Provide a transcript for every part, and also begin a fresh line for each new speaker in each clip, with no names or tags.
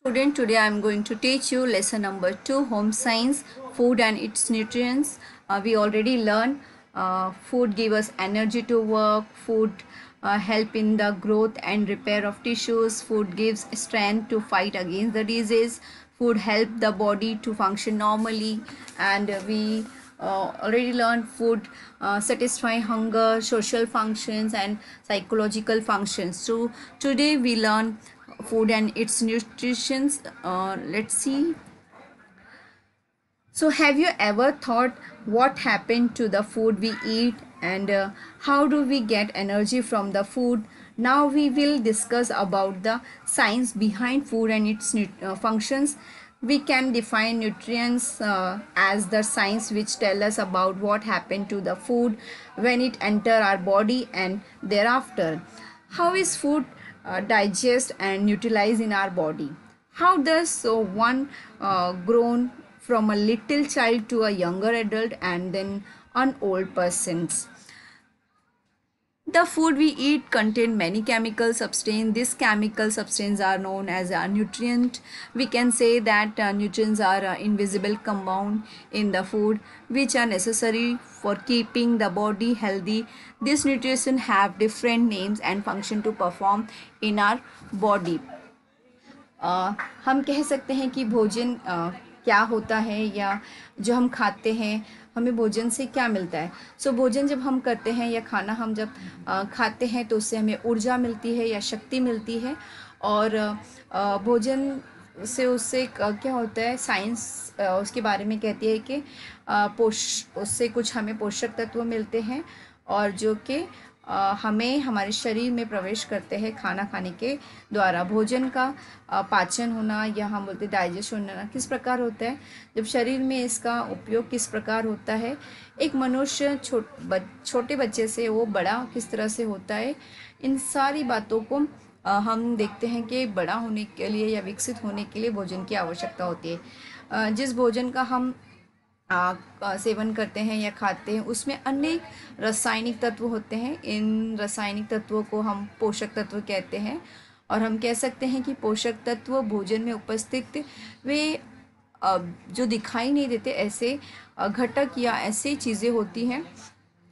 Student, today I am going to teach you lesson number 2, home science, food and its nutrients. We already learned food give us energy to work, food help in the growth and repair of tissues, food gives strength to fight against the disease, food help the body to function normally, and we already learned food satisfy hunger, social functions and psychological functions. So today we learn food and its nutrition. Let's see. So have you ever thought what happened to the food we eat, and how do we get energy from the food? Now we will discuss about the science behind food and its functions. We can define nutrients as the science which tell us about what happened to the food when it enter our body and thereafter. How is food digest and utilized in our body? How does one grown from a little child to a younger adult and then an old person's? The food we eat contain many chemical substances. These chemical substances are known as a nutrient. We can say that nutrients are invisible compound in the food which are necessary for keeping the body healthy. These nutrition have different names and function to perform in our body. हम कह सकते हैं कि भोजन क्या होता है, या जो हम खाते हैं हमें भोजन से क्या मिलता है। भोजन जब हम करते हैं या खाना हम जब खाते हैं तो उससे हमें ऊर्जा मिलती है या शक्ति मिलती है। और भोजन से उससे क्या होता है, साइंस उसके बारे में कहती है कि उससे कुछ हमें पोषक तत्व मिलते हैं और जो कि हमें हमारे शरीर में प्रवेश करते हैं खाना खाने के द्वारा। भोजन का पाचन होना या हम बोलते डाइजेशन होना किस प्रकार होता है, जब शरीर में इसका उपयोग किस प्रकार होता है। एक मनुष्य छोटे बच्चे से वो बड़ा किस तरह से होता है, इन सारी बातों को हम देखते हैं कि बड़ा होने के लिए या विकसित होने के लिए भोजन की आवश्यकता होती है। जिस भोजन का हम सेवन करते हैं या खाते हैं उसमें अनेक रासायनिक तत्व होते हैं। इन रासायनिक तत्वों को हम पोषक तत्व कहते हैं, और हम कह सकते हैं कि पोषक तत्व भोजन में उपस्थित वे जो दिखाई नहीं देते ऐसे घटक या ऐसी चीज़ें होती हैं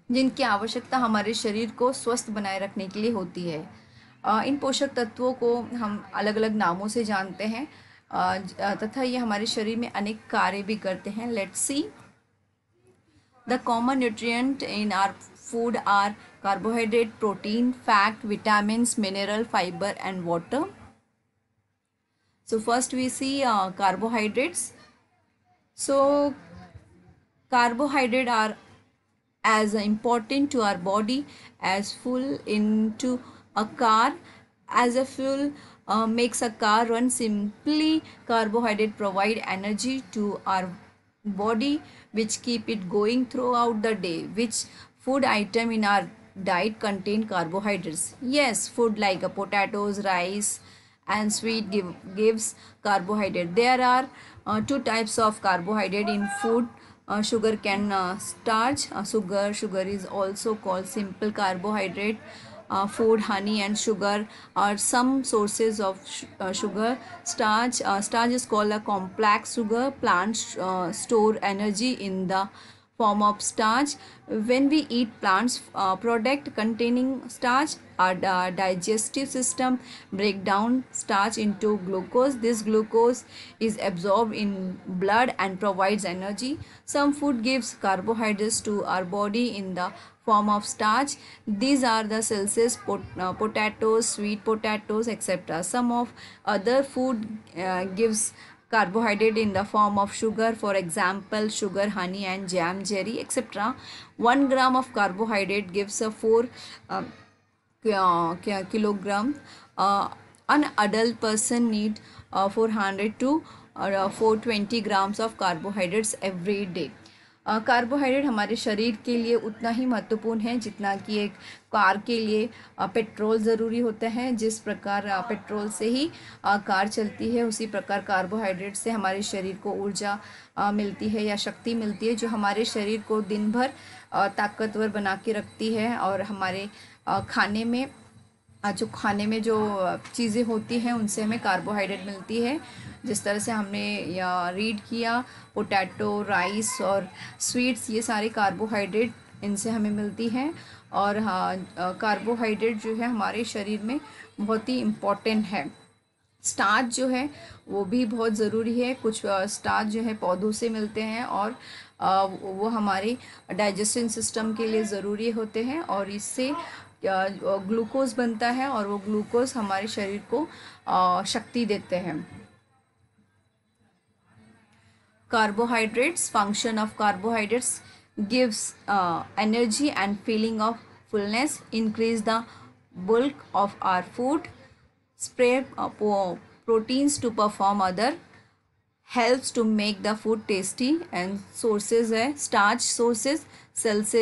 जिनकी आवश्यकता हमारे शरीर को स्वस्थ बनाए रखने के लिए होती है। इन पोषक तत्वों को हम अलग अलग नामों से जानते हैं तथा ये हमारे शरीर में अनेक कार्य भी करते हैं। Let's see. The common nutrient in our food are carbohydrate, protein, fat, vitamins, mineral, fibre and water. So first we see carbohydrates. So carbohydrates are as important to our body as fuel into a car. As a fuel makes a car run, simply carbohydrate provide energy to our body which keep it going throughout the day. Which food item in our diet contain carbohydrates? Yes, food like potatoes, rice and sweet gives carbohydrate. There are two types of carbohydrate in food. Sugar can starch. Sugar is also called simple carbohydrate. Food, honey and sugar are some sources of sugar. Starch is called a complex sugar. Plants store energy in the form of starch. When we eat plants product containing starch, our digestive system break down starch into glucose. This glucose is absorbed in blood and provides energy. Some food gives carbohydrates to our body in the form of starch. These are the pulses, potatoes, sweet potatoes, etc. Some of other food gives carbohydrate in the form of sugar, for example sugar, honey and jam, jelly, etc. 1 gram of carbohydrate gives a 4 kilogram. An adult person need 400 to 420 grams of carbohydrates every day. Carbohydrate हमारे शरीर के लिए उतना ही महत्वपूर्ण है जितना कि एक कार के लिए पेट्रोल ज़रूरी होता है। जिस प्रकार पेट्रोल से ही कार चलती है, उसी प्रकार कार्बोहाइड्रेट से हमारे शरीर को ऊर्जा मिलती है या शक्ति मिलती है, जो हमारे शरीर को दिन भर ताकतवर बना के रखती है और हमारे खाने में जो खाने में जो चीज़ें होती हैं उनसे हमें कार्बोहाइड्रेट मिलती है। जिस तरह से हमने या रीड किया, पोटैटो, राइस और स्वीट्स, ये सारे कार्बोहाइड्रेट इनसे हमें मिलती हैं। और हाँ, कार्बोहाइड्रेट जो है हमारे शरीर में बहुत ही इम्पोर्टेंट है। स्टार्च जो है वो भी बहुत ज़रूरी है। कुछ स्टार्च जो है पौधों से मिलते हैं और वो हमारे डाइजेशन सिस्टम के लिए ज़रूरी होते हैं, और इससे ग्लूकोज बनता है और वो ग्लूकोज हमारे शरीर को शक्ति देते हैं। Carbohydrates, function of carbohydrates gives energy and feeling of fullness, increase the bulk of our food, spray proteins to perform other, helps to make the food tasty, and sources है starch sources, cells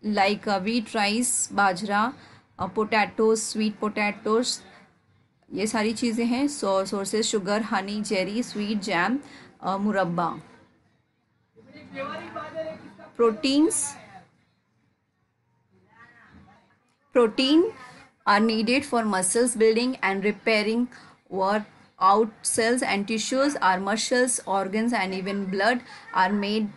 like wheat, rice, बाजरा, potatoes, sweet potatoes, ये सारी चीज़ें हैं। Sources sugar, honey, jelly, sweet, jam, मुरब्बा। Proteins protein are needed for muscles building and repairing. Work out cells and tissues, our muscles, organs and even blood are made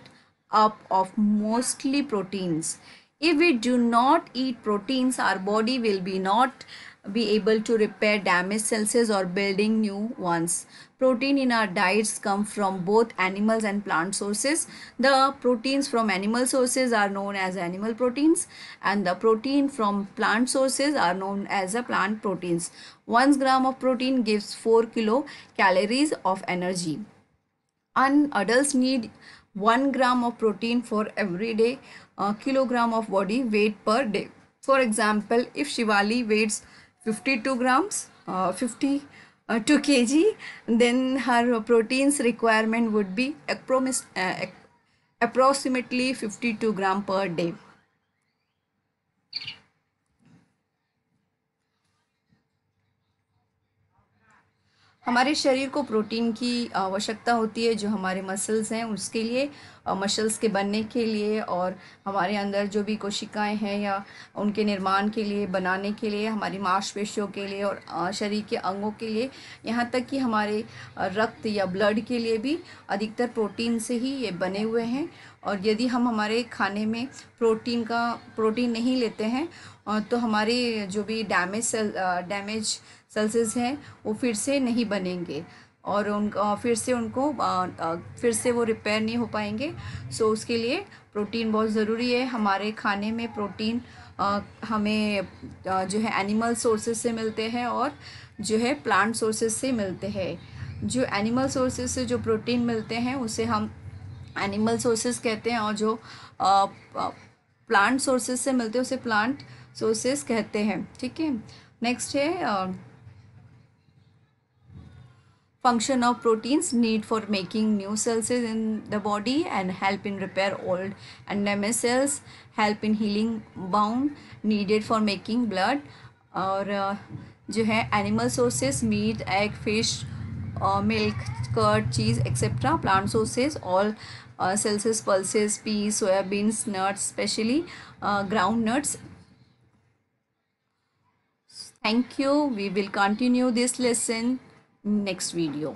up of mostly proteins. If we do not eat proteins, our body will be not be able to repair damaged cells or building new ones. Protein in our diets come from both animals and plant sources. The proteins from animal sources are known as animal proteins, and the protein from plant sources are known as the plant proteins. 1 gram of protein gives 4 kilocalories of energy. And adults need 1 gram of protein for every day kilogram of body weight per day. For example, if Shivali weighs 52 grams, 52 kg, then her proteins requirement would be approximately 52 gram per day. हमारे शरीर को protein की आवश्यकता होती है, जो हमारे muscles हैं उसके लिए, मसल्स के बनने के लिए, और हमारे अंदर जो भी कोशिकाएं हैं या उनके निर्माण के लिए, बनाने के लिए, हमारी मांसपेशियों के लिए और शरीर के अंगों के लिए, यहाँ तक कि हमारे रक्त या ब्लड के लिए भी अधिकतर प्रोटीन से ही ये बने हुए हैं। और यदि हम हमारे खाने में प्रोटीन नहीं लेते हैं तो हमारे जो भी डैमेज सेल्स हैं वो फिर से नहीं बनेंगे, और फिर से वो रिपेयर नहीं हो पाएंगे। सो उसके लिए प्रोटीन बहुत ज़रूरी है। हमारे खाने में प्रोटीन हमें जो है एनिमल सोर्सेज से मिलते हैं और जो है प्लांट सोर्सेज से मिलते हैं। जो एनिमल सोर्सेज से जो प्रोटीन मिलते हैं उसे हम एनिमल सोर्सेज कहते हैं, और जो प्लांट सोर्सेज से मिलते हैं उसे प्लांट सोर्सेज कहते हैं। ठीक है, नेक्स्ट है function of proteins, need for making new cells in the body and help in repair old and damaged cells, help in healing wound, needed for making blood। और जो है animal sources meat, egg, fish, milk, curd, cheese etcetera. Plant sources all cereals, pulses, peas, soybeans, nuts, specially ground nuts। Thank you. We will continue this lesson next video.